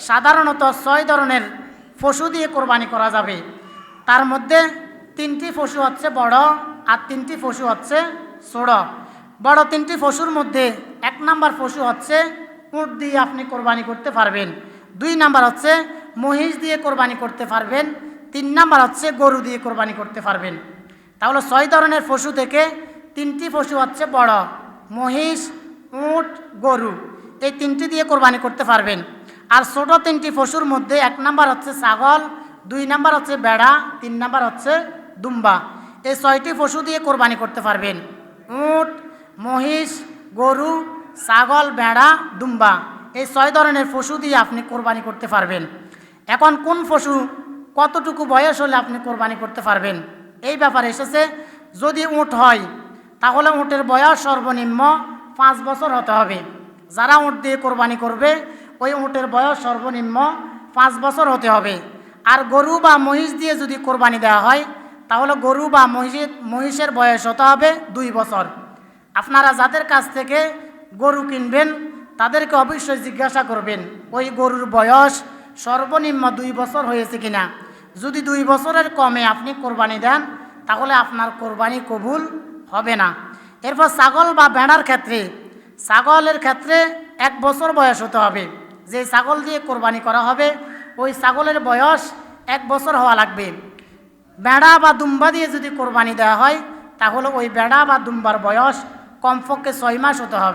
সাধারণত 6 ধরনের পশু দিয়ে কোরবানি করা যাবে। তার মধ্যে 3টি পশু হচ্ছে বড় আর 3টি পশু হচ্ছে ছোট। বড় 3টি পশুর মধ্যে 1 নাম্বার পশু হচ্ছে উট দিয়ে আপনি কোরবানি করতে পারবেন, 2 নাম্বার হচ্ছে মহিষ দিয়ে কোরবানি করতে পারবেন, 3 নাম্বার হচ্ছে গরু দিয়ে কোরবানি করতে পারবেন। তাহলে 6 ধরনের পশু থেকে 3টি পশু হচ্ছে বড়, মহিষ, উট, গরু, এই 3টি দিয়ে কোরবানি করতে পারবেন। আর ছোট 3টি পশুর মধ্যে 1 নাম্বার হচ্ছে ছাগল, 2 নাম্বার হচ্ছে ভেড়া, 3 নাম্বার হচ্ছে দুম্বা। এই 6টি পশু দিয়ে কোরবানি করতে পারবেন। উট, মহিষ, গরু, ছাগল, ভেড়া, দুম্বা, এই 6 ধরনের পশু দিয়ে আপনি কোরবানি করতে পারবেন। এখন কোন পশু কতটুকু বয়স হলে আপনি কোরবানি করতে পারবেন এই ব্যাপারে এসেছে। যদি উট হয় তাহলে উটের বয়স সর্বনিম্ন 5 বছর হতে হবে। যারা উট দিয়ে কোরবানি করবে ওই উটের বয়স সর্বনিম্ন 5 বছর হতে হবে। আর গরু বা মহিষ দিয়ে যদি কোরবানি দেওয়া হয় তাহলে গরু বা মহিষের বয়স হতে হবে 2 বছর। আপনারা যাদের কাছ থেকে গরু কিনবেন তাদেরকে অবশ্যই জিজ্ঞাসা করবেন ওই গরুর বয়স সর্বনিম্ন 2 বছর হয়েছে কিনা। যদি 2 বছরের কমে আপনি কোরবানি দেন তাহলে আপনার কোরবানি কবুল হবে না। এরপর ছাগল বা ভেড়ার ক্ষেত্রে, ছাগলের ক্ষেত্রে 1 বছর বয়স হতে হবে। যে ছাগল দিয়ে কোরবানি করা হবে ওই ছাগলের বয়স 1 বছর হওয়া লাগবে। ভেড়া বা দুম্বা দিয়ে যদি কোরবানি দেওয়া হয় তাহলে ওই ভেড়া বা দুম্বার বয়স কমপক্ষে 6 মাস হতে হবে।